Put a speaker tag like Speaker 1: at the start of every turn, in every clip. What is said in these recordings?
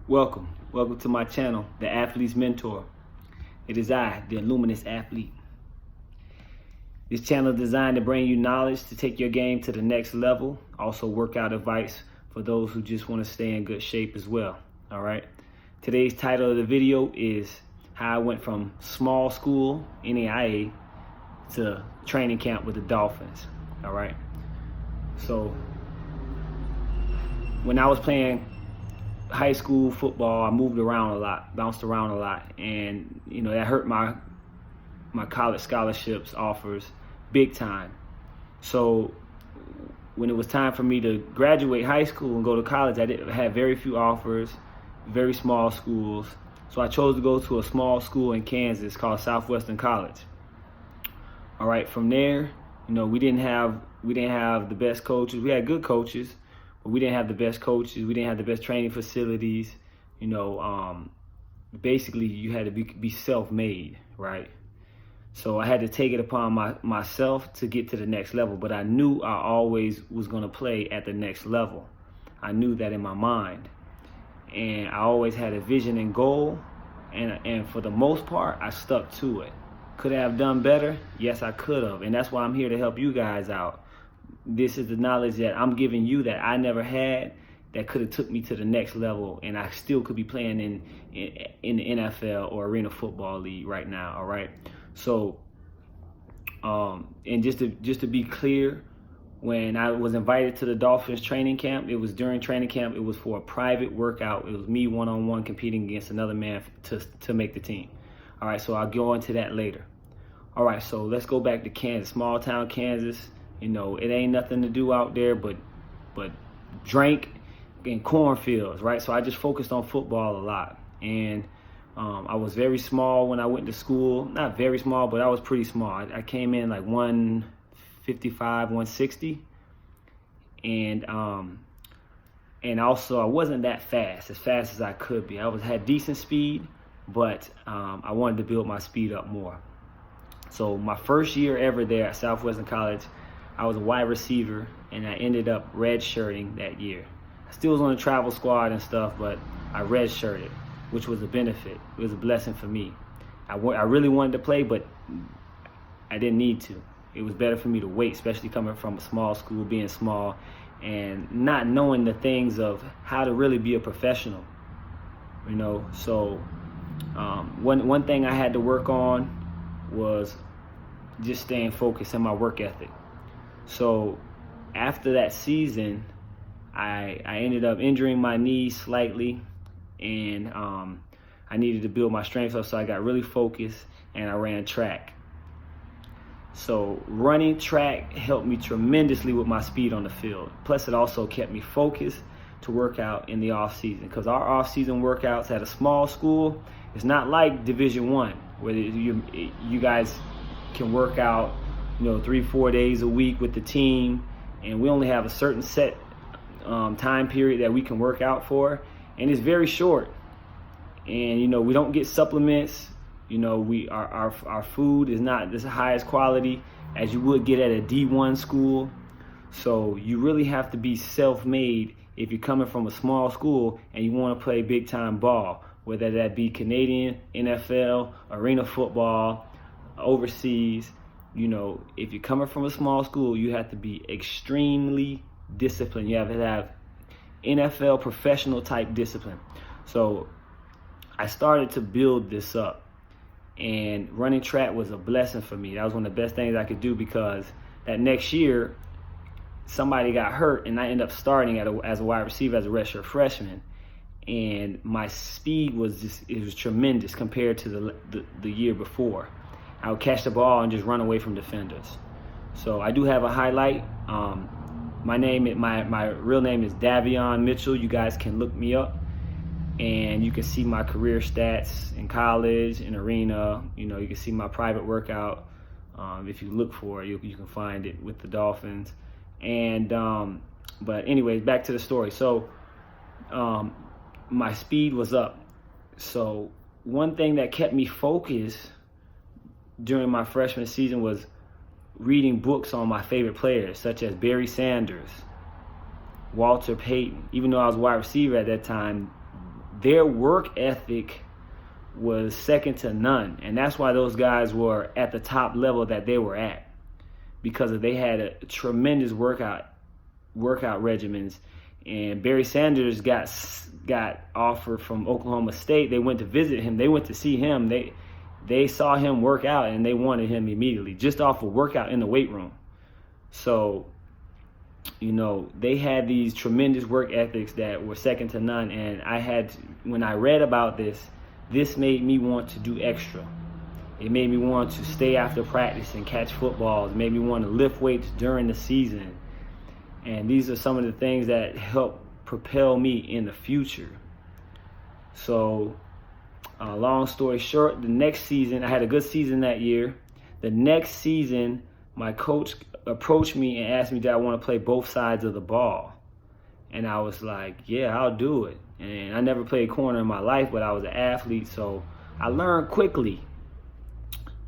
Speaker 1: Welcome to my channel, The Athlete's Mentor. It is I, the Illuminous Athlete. This channel is designed to bring you knowledge to take your game to the next level. Also workout advice for those who just want to stay in good shape as well. All right. Today's title of the video is how I went from small school, NAIA, to training camp with the Dolphins. All right. So when I was playing high school football, I moved around a lot, bounced around a lot, and that hurt my college scholarships offers big time. So when it was time for me to graduate high school and go to college, I had very few offers, very small schools. So I chose to go to a small school in Kansas called Southwestern College. All right, from there, we didn't have the best coaches. We had good coaches, but we didn't have the best coaches. We didn't have the best training facilities. Basically you had to be self-made, right? So I had to take it upon myself to get to the next level, but I knew I always was going to play at the next level. I knew that in my mind, and I always had a vision and goal, and for the most part, I stuck to it. Could I have done better? Yes, I could have, and that's why I'm here to help you guys out. This is the knowledge that I'm giving you that I never had, that could have took me to the next level, and I still could be playing in the NFL or Arena Football League right now. All right. So, and just to be clear, when I was invited to the Dolphins training camp, it was during training camp. It was for a private workout. It was me one-on-one competing against another man to make the team. All right, so I'll go into that later. All right, so let's go back to Kansas, small town Kansas. It ain't nothing to do out there but drink and cornfields, right? So I just focused on football a lot, and I was very small when I went to school. Not very small, but I was pretty small. I came in like 155, 160, and also I wasn't that fast as I could be. I had decent speed, but I wanted to build my speed up more. So my first year ever there at Southwestern College, I was a wide receiver, and I ended up redshirting that year. I still was on the travel squad and stuff, but I redshirted, which was a benefit. It was a blessing for me. I really wanted to play, but I didn't need to. It was better for me to wait, especially coming from a small school, being small, and not knowing the things of how to really be a professional. So one thing I had to work on was just staying focused in my work ethic. So after that season, I ended up injuring my knee slightly, and I needed to build my strength up, so I got really focused and I ran track. So running track helped me tremendously with my speed on the field. Plus it also kept me focused to work out in the off season, because our off season workouts at a small school is not like Division I, where you guys can work out 3-4 days a week with the team, and we only have a certain set time period that we can work out for, and it's very short. And we don't get supplements. Our food is not the highest quality as you would get at a D1 school. So you really have to be self-made if you're coming from a small school and you want to play big time ball, whether that be Canadian, NFL, arena football, overseas. If you're coming from a small school, you have to be extremely disciplined. You have to have NFL professional type discipline. So I started to build this up, and running track was a blessing for me. That was one of the best things I could do, because that next year somebody got hurt and I ended up starting as a wide receiver, as a redshirt freshman, and my speed was tremendous compared to the year before. I would catch the ball and just run away from defenders. So I do have a highlight. My real name is Davion Mitchell. You guys can look me up, and you can see my career stats in college, in arena. You can see my private workout. If you look for it, you can find it with the Dolphins. And but anyways, back to the story. So my speed was up. So one thing that kept me focused during my freshman season was reading books on my favorite players, such as Barry Sanders, Walter Payton. Even though I was a wide receiver at that time, their work ethic was second to none. And that's why those guys were at the top level that they were at, because they had a tremendous workout regimens. And Barry Sanders got offered from Oklahoma State. They went to visit him. They went to see him. They saw him work out, and they wanted him immediately, just off a workout in the weight room. So, they had these tremendous work ethics that were second to none. And when I read about this made me want to do extra. It made me want to stay after practice and catch footballs. It made me want to lift weights during the season. And these are some of the things that help propel me in the future. So, long story short, the next season, I had a good season that year. The next season, my coach approached me and asked me, did I want to play both sides of the ball? And I was like, yeah, I'll do it. And I never played corner in my life, but I was an athlete, so I learned quickly.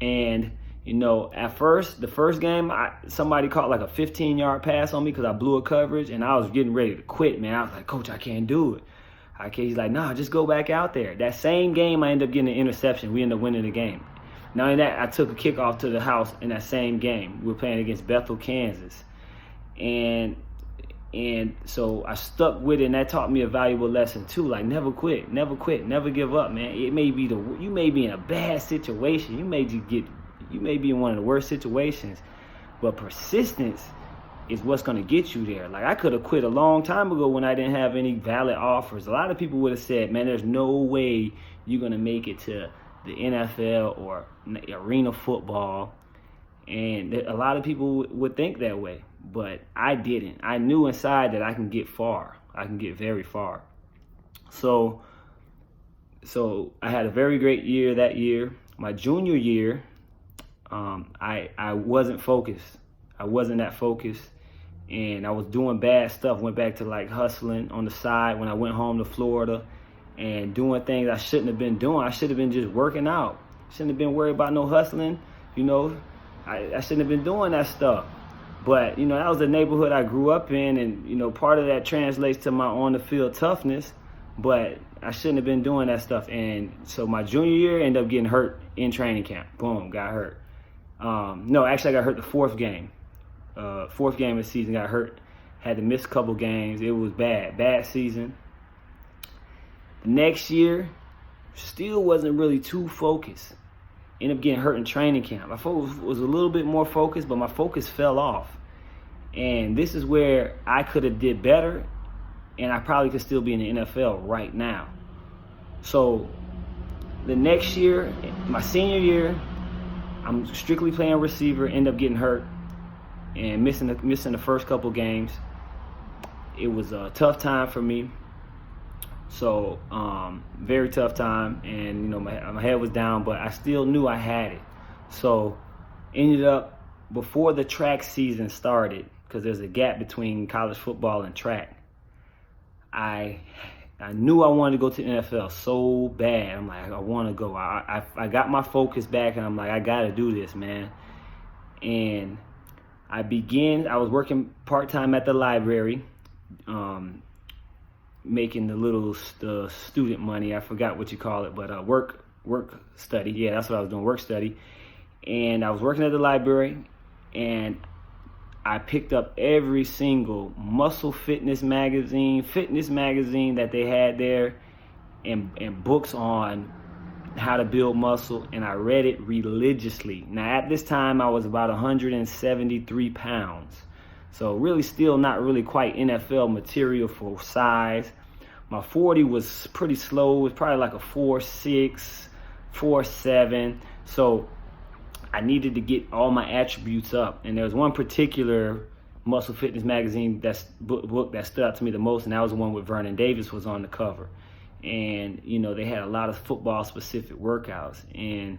Speaker 1: And, at first, the first game, somebody caught like a 15-yard pass on me because I blew a coverage, and I was getting ready to quit, man. I was like, Coach, I can't do it. He's like, nah, just go back out there. That same game, I ended up getting an interception. We ended up winning the game. Not only that, I took a kickoff to the house in that same game. We were playing against Bethel, Kansas. And so I stuck with it, and that taught me a valuable lesson too. Like, never quit, never give up, man. You may be in a bad situation. You may be in one of the worst situations, but persistence is what's going to get you there. Like, I could have quit a long time ago when I didn't have any valid offers. A lot of people would have said, man, there's no way you're going to make it to the NFL or arena football. And a lot of people would think that way, but I didn't. I knew inside that I can get far. I can get very far. So I had a very great year that year. My junior year, I wasn't focused. I wasn't that focused, and I was doing bad stuff. Went back to like hustling on the side when I went home to Florida and doing things I shouldn't have been doing. I should have been just working out. Shouldn't have been worried about no hustling. I shouldn't have been doing that stuff. But, that was the neighborhood I grew up in, and, part of that translates to my on-the-field toughness, but I shouldn't have been doing that stuff. And so my junior year, ended up getting hurt in training camp. Boom, got hurt. No, actually, I got hurt the fourth game. Fourth game of the season, got hurt. Had to miss a couple games. It was bad season. The next year, still wasn't really too focused. Ended up getting hurt in training camp. I was a little bit more focused, but my focus fell off. And this is where I could have did better, and I probably could still be in the NFL right now. So the next year, my senior year, I'm strictly playing receiver, end up getting hurt and missing the first couple games. It was a tough time for me. So, very tough time, and my head was down, but I still knew I had it. So, ended up, before the track season started, because there's a gap between college football and track, I knew I wanted to go to the NFL so bad. I'm like, I want to go. I got my focus back, and I'm like, I got to do this, man. And I was working part-time at the library, making the student money. I forgot what you call it, but work study. Yeah, that's what I was doing, work study. And I was working at the library, and I picked up every single muscle fitness magazine that they had there, and books on how to build muscle, and I read it religiously. Now, at this time, I was about 173 pounds. So really still not really quite NFL material for size. My 40 was pretty slow. It was probably like a 4.6, 4.7. So I needed to get all my attributes up. And there was one particular muscle fitness magazine book that stood out to me the most, and that was the one with Vernon Davis was on the cover. And, they had a lot of football-specific workouts. And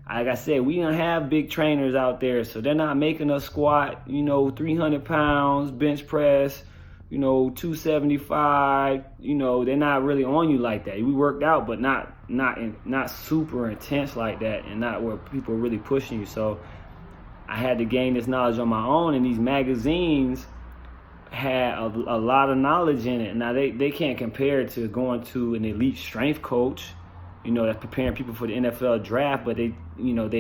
Speaker 1: like I said, we don't have big trainers out there, so they're not making us squat, 300 pounds, bench press, 275. They're not really on you like that. We worked out, but not super intense like that, and not where people are really pushing you. So I had to gain this knowledge on my own, and these magazines had a lot of knowledge in it. Now they can't compare it to going to an elite strength coach, that's preparing people for the NFL draft, but they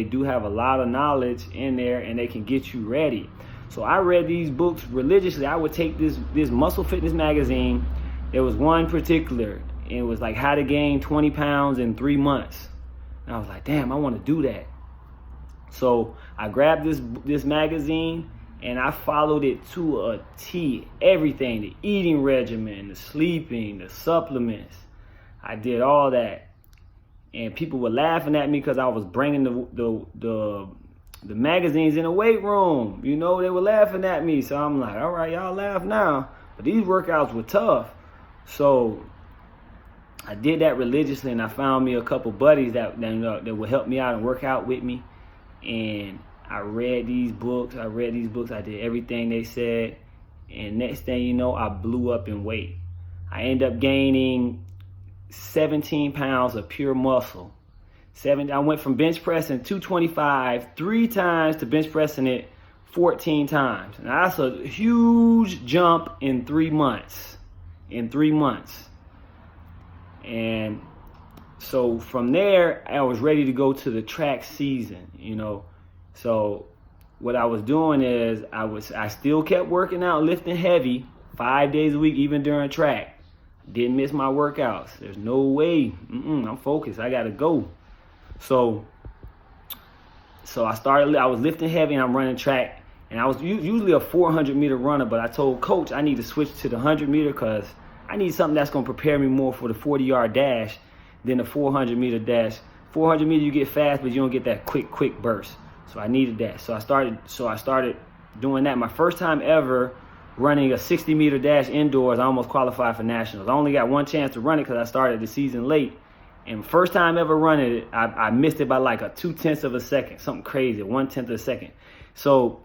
Speaker 1: do have a lot of knowledge in there, and they can get you ready. So I read these books religiously. I would take this muscle fitness magazine. There was one particular, and it was like how to gain 20 pounds in 3 months. And I was like, damn, I want to do that. So I grabbed this magazine, and I followed it to a T. Everything, the eating regimen, the sleeping, the supplements. I did all that. And people were laughing at me because I was bringing the magazines in the weight room. They were laughing at me. So I'm like, all right, y'all laugh now. But these workouts were tough. So I did that religiously, and I found me a couple buddies that would help me out and work out with me. And I read these books. I did everything they said. And next thing you know, I blew up in weight. I ended up gaining 17 pounds of pure muscle. I went from bench pressing 225 3 times to bench pressing it 14 times. And that's a huge jump in 3 months. And so from there, I was ready to go to the track season, So what I was doing is I still kept working out, lifting heavy 5 days a week, even during track. Didn't miss my workouts. There's no way. I'm focused. I got to go. So I was lifting heavy, and I'm running track. And I was usually a 400-meter runner, but I told coach I need to switch to the 100-meter because I need something that's going to prepare me more for the 40-yard dash than the 400-meter dash. 400-meter, you get fast, but you don't get that quick burst. So I needed that. So I started doing that. My first time ever running a 60-meter dash indoors, I almost qualified for nationals. I only got one chance to run it because I started the season late. And first time ever running it, I missed it by like a 0.2 of a second, something crazy, 1/10 of a second. So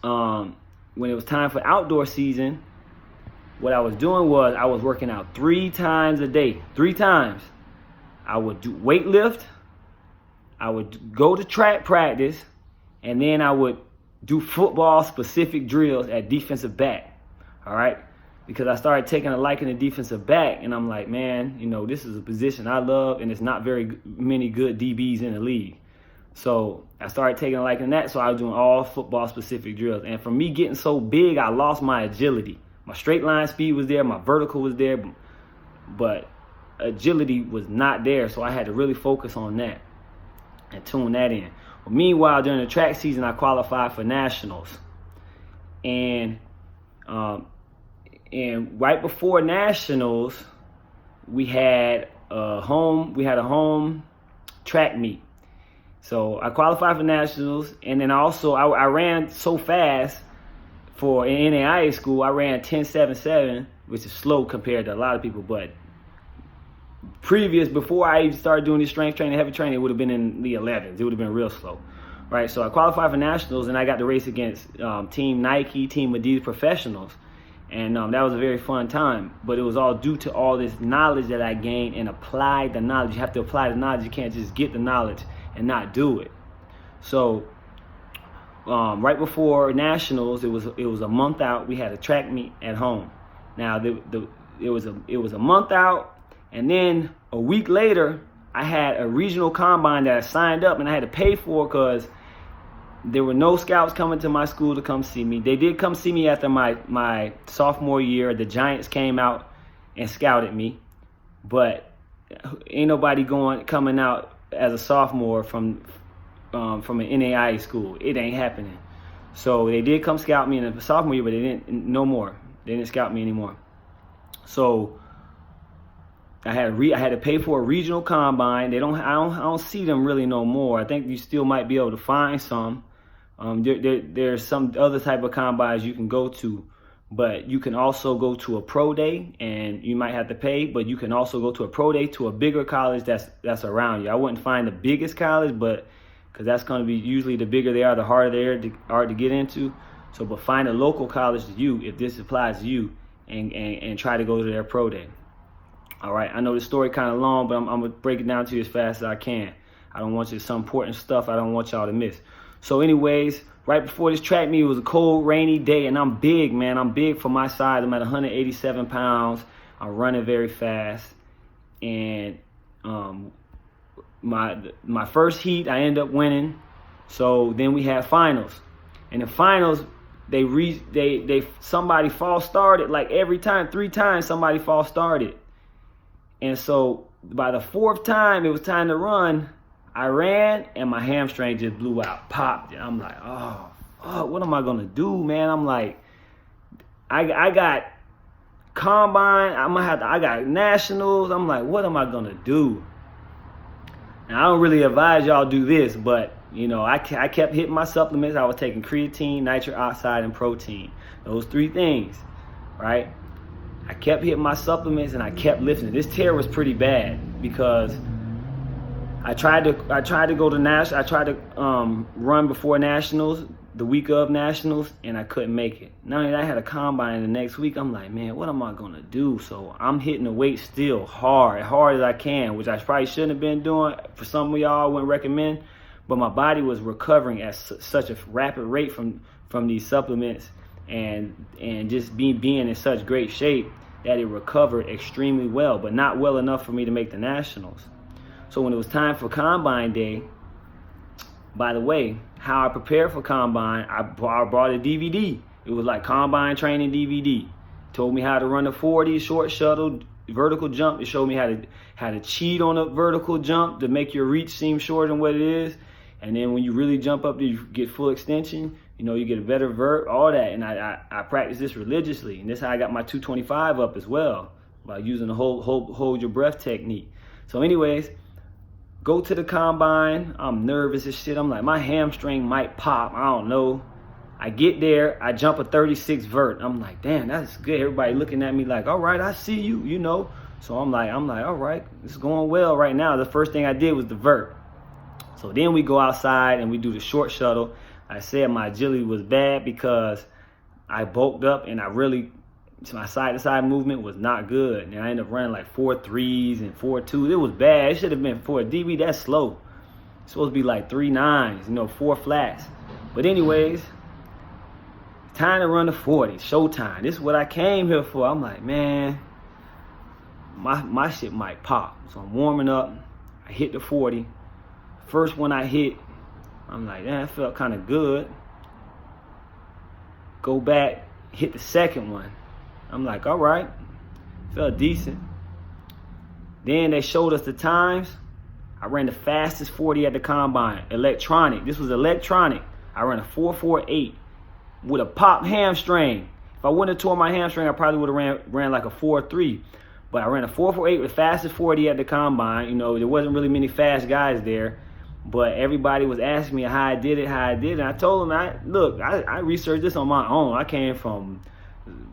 Speaker 1: when it was time for outdoor season, what I was doing was I was working out 3 times a day, 3 times. I would do weight lift, I would go to track practice, and then I would do football-specific drills at defensive back, all right? Because I started taking a liking to defensive back, and I'm like, man, this is a position I love, and it's not very many good DBs in the league. So I started taking a liking to that, so I was doing all football-specific drills. And from me getting so big, I lost my agility. My straight line speed was there, my vertical was there, but agility was not there, so I had to really focus on that and tune that in. Well, meanwhile, during the track season, I qualified for nationals, and right before nationals, we had a home track meet. So I qualified for nationals, and then also I ran so fast for in NAIA school. I ran 10.77, which is slow compared to a lot of people, but before I even started doing this strength training, heavy training, it would have been in the 11s. It would have been real slow, right? So I qualified for nationals, and I got to race against Team Nike, Team Adidas professionals, and that was a very fun time. But it was all due to all this knowledge that I gained and applied the knowledge. You have to apply the knowledge. You can't just get the knowledge and not do it. So right before nationals, it was a month out. We had a track meet at home. Now it was a month out. And then a week later, I had a regional combine that I signed up and I had to pay for because there were no scouts coming to my school to come see me. They did come see me after my sophomore year. The Giants came out and scouted me, but ain't nobody coming out as a sophomore from an NAIA school. It ain't happening. So they did come scout me in the sophomore year, but they didn't scout me anymore. So I had to pay for a regional combine. I don't see them really no more. I think you still might be able to find some. There's some other type of combines you can go to, but you can also go to a pro day, and you might have to pay. But you can also go to a pro day to a bigger college that's around you. I wouldn't find the biggest college, but because that's going to be usually the bigger they are, the harder they are to get into. So, but find a local college to you if this applies to you, and try to go to their pro day. All right, I know this story kind of long, but I'm going to break it down to you as fast as I can. I don't want you some important stuff I don't want y'all to miss. So anyways, right before this track meet, it was a cold, rainy day, and I'm big, man. I'm big for my size. I'm at 187 pounds. I'm running very fast, and my first heat, I end up winning. So then we had finals. In the finals, somebody false started, like every time, 3 times somebody false started. And so by the 4th time it was time to run, I ran and my hamstring just blew out, popped. And I'm like, oh, what am I gonna do, man? I'm like, I got combine, I got nationals. I'm like, what am I gonna do? And I don't really advise y'all do this, but you know, I kept hitting my supplements. I was taking creatine, nitric oxide, and protein. Those 3 things, right? I kept hitting my supplements and I kept lifting. This tear was pretty bad because I tried to go to national. I tried to run before nationals, the week of nationals, and I couldn't make it. Not only that, I had a combine the next week. I'm like, man, what am I gonna do? So I'm hitting the weight still hard as I can, which I probably shouldn't have been doing. For some of y'all, I wouldn't recommend. But my body was recovering at such a rapid rate from these supplements and just being in such great shape that it recovered extremely well, but not well enough for me to make the nationals. So when it was time for combine day, by the way, how I prepared for combine, I brought a DVD. It was like combine training DVD. Told me how to run a 40, short shuttle, vertical jump. It showed me how to cheat on a vertical jump to make your reach seem shorter than what it is. And then when you really jump up, you get full extension. You know, you get a better vert, all that. And I practice this religiously. And this is how I got my 225 up as well, by using the hold your breath technique. So anyways, go to the combine. I'm nervous as shit. I'm like, my hamstring might pop. I don't know. I get there. I jump a 36 vert. I'm like, damn, that's good. Everybody looking at me like, all right, I see you, you know. So I'm like, all right, it's going well right now. The first thing I did was the vert. So then we go outside and we do the short shuttle. I said my agility was bad because I bulked up and my side-to-side movement was not good. And I ended up running like 4.3s and 4.2s. It was bad. It should have been for a DB, that's slow. It's supposed to be like 3.9s, you know, 4 flats. But anyways, time to run the 40, showtime. This is what I came here for. I'm like, man, my shit might pop. So I'm warming up. I hit the 40. First one I hit, I'm like, that felt kind of good. Go back, hit the second one. I'm like, all right, felt decent. Then they showed us the times. I ran the fastest 40 at the combine, electronic. This was electronic. I ran a 4.48 with a pop hamstring. If I wouldn't have torn my hamstring, I probably would have ran like a 4.3. But I ran a 4.48 with the fastest 40 at the combine. You know, there wasn't really many fast guys there. But everybody was asking me how I did it. And I told them, I researched this on my own. I came from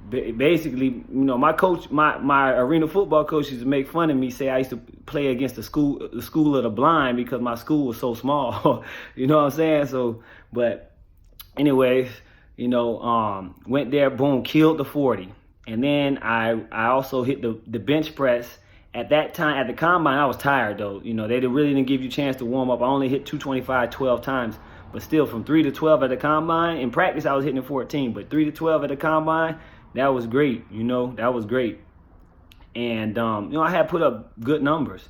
Speaker 1: basically, you know, my coach, my arena football coach used to make fun of me, say I used to play against the school of the blind because my school was so small. You know what I'm saying? So, but anyways, you know, went there, boom, killed the 40. And then I also hit the bench press. At that time, at the combine, I was tired though. You know, they really didn't give you a chance to warm up. I only hit 225 12 times. But still, from 3 to 12 at the combine, in practice I was hitting 14. But 3 to 12 at the combine, that was great. You know, that was great. And, you know, I had put up good numbers.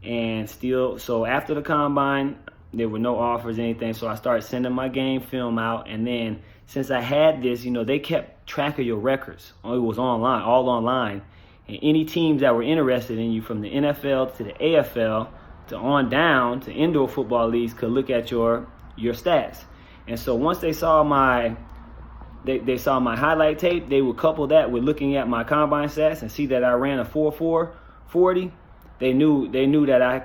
Speaker 1: And still, so after the combine, there were no offers or anything. So I started sending my game film out. And then since I had this, you know, they kept track of your records. It was online, all online. And any teams that were interested in you, from the NFL to the AFL to on down to indoor football leagues, could look at your stats. And so once they saw they saw my highlight tape, they would couple that with looking at my combine stats and see that I ran a 4.4 40. They knew that I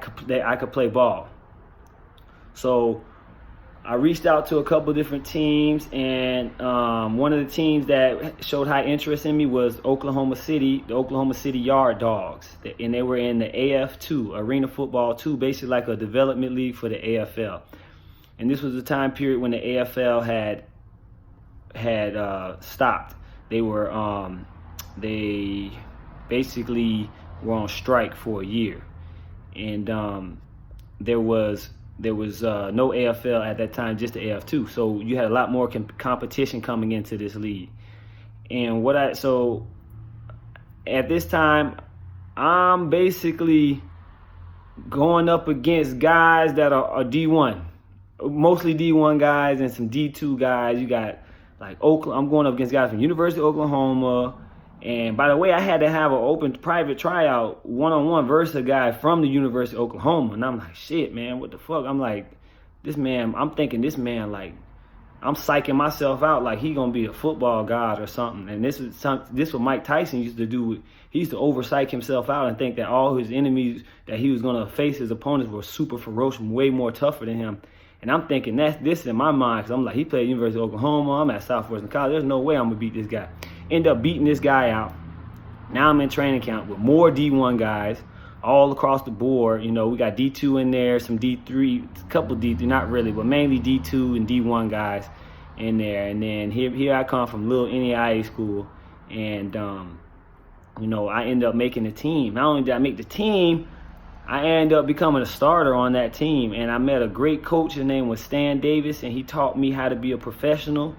Speaker 1: could play ball. So I reached out to a couple different teams, and one of the teams that showed high interest in me was Oklahoma City, the Oklahoma City Yard Dogs. And they were in the AF2, Arena Football 2, basically like a development league for the AFL. And this was the time period when the AFL had stopped. They basically were on strike for a year. And there was there was no AFL at that time, just the AF2. So you had a lot more competition coming into this league. And so at this time, I'm basically going up against guys that are D1, mostly D1 guys and some D2 guys. You got like Oakland. I'm going up against guys from University of Oklahoma. And by the way, I had to have an open private tryout one-on-one versus a guy from the University of Oklahoma. And I'm like, shit, man, what the fuck? I'm like, I'm thinking this man, like, I'm psyching myself out like he gonna be a football god or something. And this what Mike Tyson used to do. He used to overpsych himself out and think that all his enemies that he was gonna face, his opponents, were super ferocious, way more tougher than him. And I'm thinking this in my mind, because I'm like, he played University of Oklahoma. I'm at Southwestern College. There's no way I'm gonna beat this guy. End up beating this guy out. Now I'm in training camp with more D1 guys all across the board. You know, we got D2 in there, some D3, a couple D3, not really, but mainly D2 and D1 guys in there. And then here I come from little NAIA school, and you know, I end up making the team. Not only did I make the team, I ended up becoming a starter on that team. And I met a great coach. His name was Stan Davis, and he taught me how to be a professional.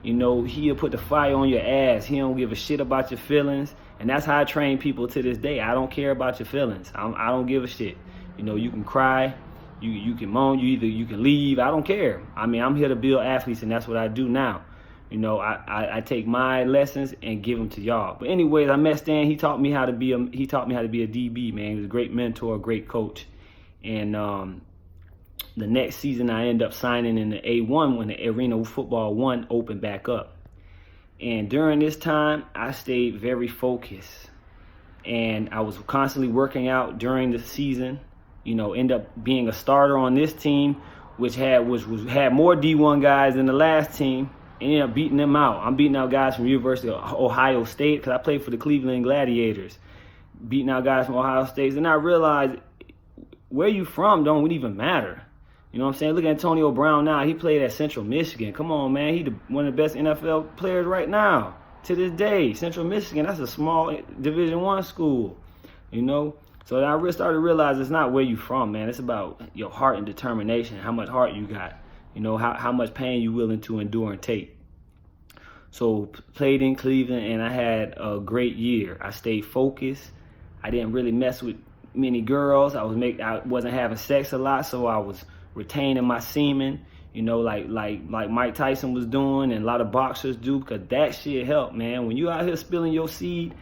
Speaker 1: You know, he'll put the fire on your ass. He don't give a shit about your feelings. And that's how I train people to this day. I don't care about your feelings. I don't give a shit. You know, you can cry, you can moan, you can leave. I don't care. I mean, I'm here to build athletes, and that's what I do now. You know, I take my lessons and give them to y'all. But anyways, I met Stan. He taught me how to be a DB, man. He was a great mentor, a great coach. And the next season, I ended up signing in the A1 when the Arena Football 1 opened back up. And during this time, I stayed very focused. And I was constantly working out during the season. You know, end up being a starter on this team, which had more D1 guys than the last team. Ended up beating them out. I'm beating out guys from University of Ohio State, because I played for the Cleveland Gladiators. Beating out guys from Ohio State. And I realized where you from don't even matter. You know what I'm saying? Look at Antonio Brown now. He played at Central Michigan. Come on, man. He's one of the best NFL players right now to this day. Central Michigan, that's a small Division I school, you know? So I really started to realize it's not where you from, man. It's about your heart and determination, how much heart you got, you know, how much pain you're willing to endure and take. So played in Cleveland, and I had a great year. I stayed focused. I didn't really mess with many girls. I wasn't having sex a lot, so I was retaining my semen, you know, like Mike Tyson was doing and a lot of boxers do, because that shit help, man. When you out here spilling your seed,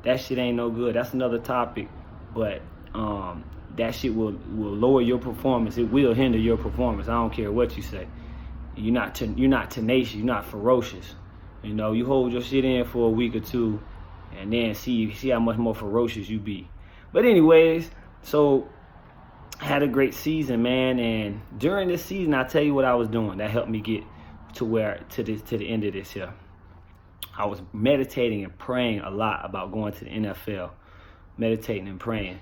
Speaker 1: that shit ain't no good. That's another topic, but that shit will lower your performance. It will hinder your performance. I don't care what you say. You're not tenacious. You're not ferocious. You know, you hold your shit in for a week or two, and then see how much more ferocious you be. But anyways, so I had a great season, man, and during this season, I'll tell you what I was doing that helped me get to the end of this year. I was meditating and praying a lot about going to the NFL, meditating and praying.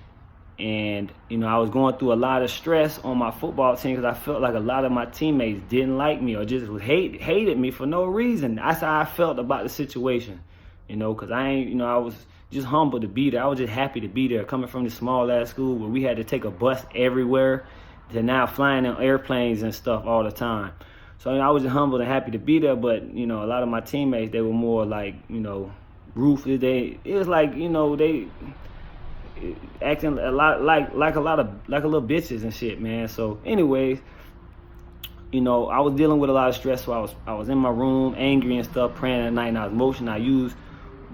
Speaker 1: And, you know, I was going through a lot of stress on my football team because I felt like a lot of my teammates didn't like me or just hated me for no reason. That's how I felt about the situation, you know, because I was just humble to be there. I was just happy to be there, coming from this small ass school where we had to take a bus everywhere to now flying in airplanes and stuff all the time. So, you know, I was just humble and happy to be there. But, you know, a lot of my teammates, they were more like, you know, ruthless. It was like, you know, they acting a lot like little bitches and shit, man. So anyways, you know, I was dealing with a lot of stress. So I was in my room angry and stuff, praying at night, and I was emotional. I used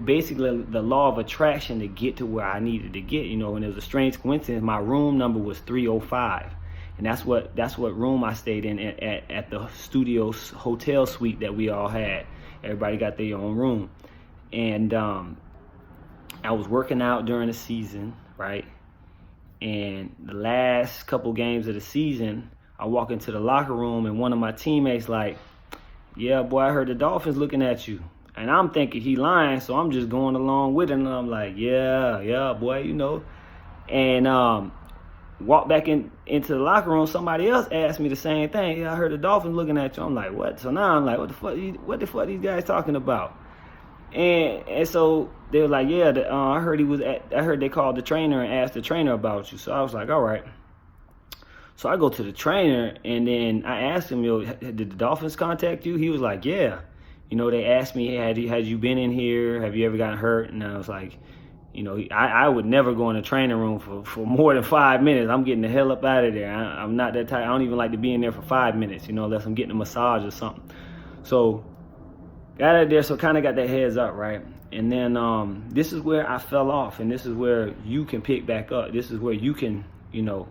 Speaker 1: basically the law of attraction to get to where I needed to get, you know. And it was a strange coincidence. My room number was 305, and that's what room I stayed in at the studio hotel suite that we all had. Everybody got their own room. And I was working out during the season, right? And the last couple games of the season, I walk into the locker room and one of my teammates like, yeah, boy, I heard the Dolphins looking at you. And I'm thinking he lying, so I'm just going along with it. And I'm like, yeah, boy, you know. And walk back into the locker room, somebody else asked me the same thing. Yeah, I heard the Dolphins looking at you. I'm like, what? So now I'm like, what the fuck these guys talking about? And so they were like, yeah, I heard they called the trainer and asked the trainer about you. So I was like, all right. So I go to the trainer, and then I asked him, yo, did the Dolphins contact you? He was like, yeah. They asked me, hey, had you been in here? Have you ever gotten hurt? And I was like, I would never go in the training room for more than 5 minutes. I'm getting the hell up out of there. I'm not that type. I don't even like to be in there for 5 minutes, unless I'm getting a massage or something. So got out of there, so kind of got that heads up, right? And then this is where I fell off, and this is where you can pick back up. This is where you can,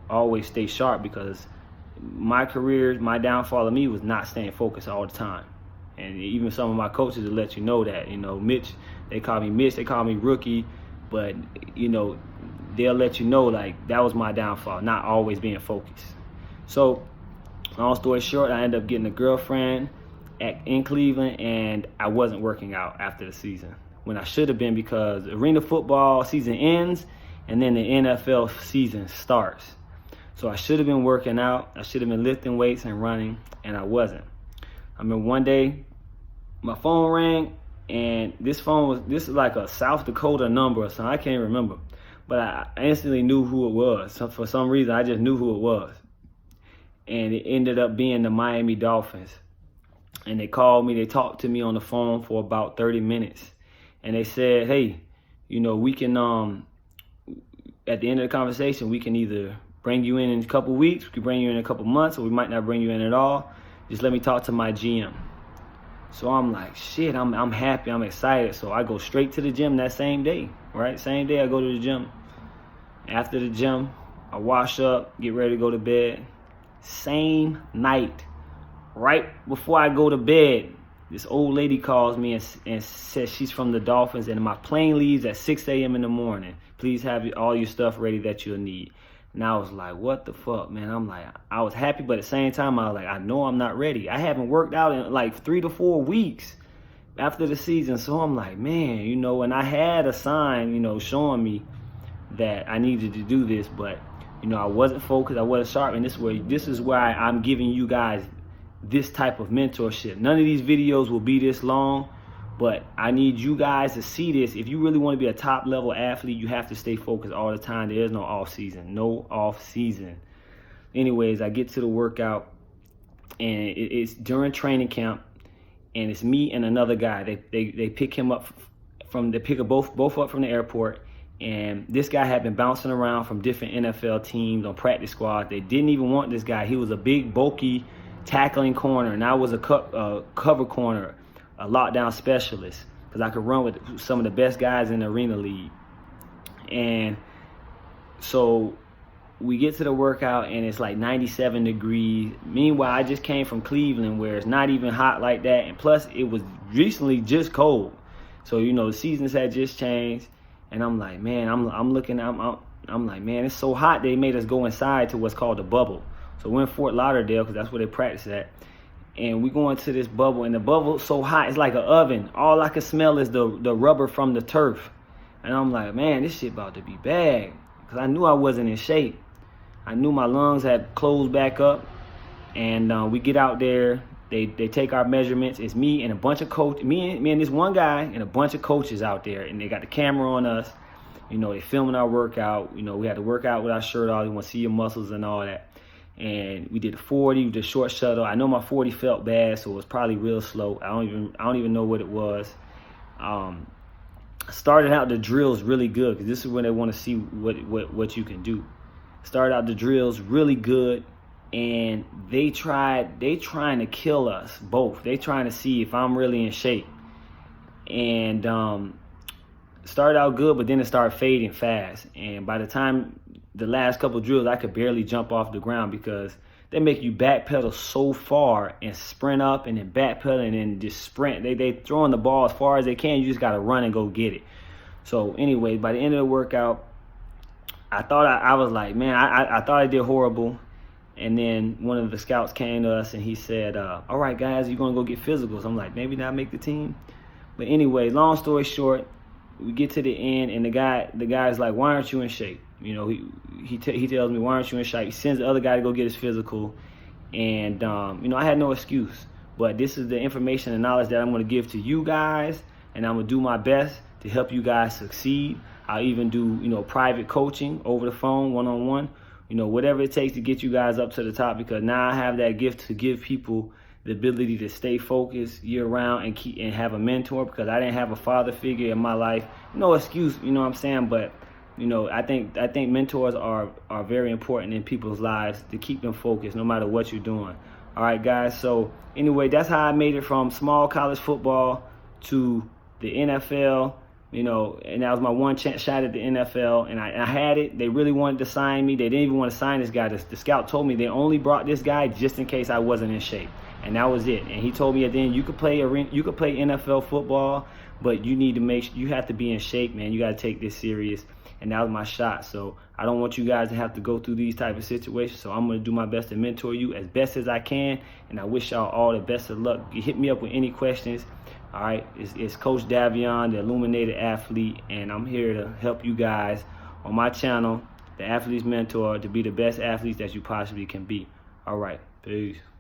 Speaker 1: always stay sharp, because my career, my downfall of me was not staying focused all the time. And even some of my coaches will let you know that, Mitch, they call me Mitch, they call me rookie, but, they'll let you know, like, that was my downfall, not always being focused. So, long story short, I ended up getting a girlfriend in Cleveland, and I wasn't working out after the season when I should have been, because arena football season ends and then the NFL season starts. So I should have been working out. I should have been lifting weights and running, and I wasn't. I remember one day my phone rang, and this is like a South Dakota number or something. I can't remember, but I instantly knew who it was. So for some reason, I just knew who it was, and it ended up being the Miami Dolphins. And they called me, they talked to me on the phone for about 30 minutes. And they said, hey, we can, at the end of the conversation, we can either bring you in a couple weeks, we can bring you in a couple months, or we might not bring you in at all. Just let me talk to my GM. So I'm like, shit, I'm happy, I'm excited. So I go straight to the gym that same day, right? Same day I go to the gym. After the gym, I wash up, get ready to go to bed. Same night. Right before I go to bed, this old lady calls me and says she's from the Dolphins, and my plane leaves at 6 a.m. in the morning. Please have all your stuff ready that you'll need. And I was like, what the fuck, man? I'm like, I was happy, but at the same time, I was like, I know I'm not ready. I haven't worked out in like 3 to 4 weeks after the season. So I'm like, man, and I had a sign, showing me that I needed to do this, but, I wasn't focused, I wasn't sharp. And this is why I'm giving you guys this type of mentorship. None of these videos will be this long, but I need you guys to see this. If you really want to be a top level athlete, you have to stay focused all the time. There is no off season. No off season. Anyways, I get to the workout, and it's during training camp, and it's me and another guy. They pick him up they pick both up from the airport, and this guy had been bouncing around from different NFL teams on practice squad. They didn't even want this guy. He was a big, bulky tackling corner, and I was a cover corner, a lockdown specialist, because I could run with some of the best guys in the arena league. And so we get to the workout, and it's like 97 degrees. Meanwhile, I just came from Cleveland, where it's not even hot like that, and plus it was recently just cold. So the seasons had just changed, and I'm like, man, I'm like, man, it's so hot they made us go inside to what's called the bubble. So we're in Fort Lauderdale, because that's where they practice at. And we go into this bubble, and the bubble's so hot, it's like an oven. All I can smell is the rubber from the turf. And I'm like, man, this shit about to be bad. Because I knew I wasn't in shape. I knew my lungs had closed back up. And we get out there. They take our measurements. It's me and a bunch of coaches. Me and this one guy and a bunch of coaches out there. And they got the camera on us. They filming our workout. We had to work out with our shirt off. They want to see your muscles and all that. And we did a 40, we did a short shuttle. I know my 40 felt bad, so it was probably real slow. I don't even know what it was. Started out the drills really good, because this is when they want to see what you can do. Started out the drills really good, and they trying to kill us both. They trying to see if I'm really in shape. And started out good, but then it started fading fast. And by the time the last couple of drills, I could barely jump off the ground, because they make you backpedal so far and sprint up and then backpedal and then just sprint. They throwing the ball as far as they can. You just got to run and go get it. So anyway, by the end of the workout, I thought I was like, man, I thought I did horrible. And then one of the scouts came to us and he said, all right, guys, you're going to go get physicals. I'm like, maybe not make the team. But anyway, long story short, we get to the end, and the guy's like, why aren't you in shape? He tells me, why aren't you in shape? He sends the other guy to go get his physical. And, I had no excuse. But this is the information and knowledge that I'm going to give to you guys, and I'm going to do my best to help you guys succeed. I'll even do, private coaching over the phone, one-on-one, you know, whatever it takes to get you guys up to the top, because now I have that gift to give people the ability to stay focused year round and have a mentor, because I didn't have a father figure in my life. No excuse, you know what I'm saying? But, you know, I think mentors are very important in people's lives to keep them focused no matter what you're doing. All right, guys. So anyway, that's how I made it from small college football to the NFL. You know, and that was my one chance shot at the NFL, and I had it. They really wanted to sign me. They didn't even want to sign this guy. The scout told me they only brought this guy just in case I wasn't in shape, and that was it. And he told me at the end, you could play NFL football, but you have to be in shape, man. You got to take this serious. And that was my shot. So I don't want you guys to have to go through these type of situations. So I'm going to do my best to mentor you as best as I can. And I wish y'all all the best of luck. Hit me up with any questions. All right. It's Coach Davion, the Illuminated Athlete. And I'm here to help you guys on my channel, The Athlete's Mentor, to be the best athletes that you possibly can be. All right. Peace.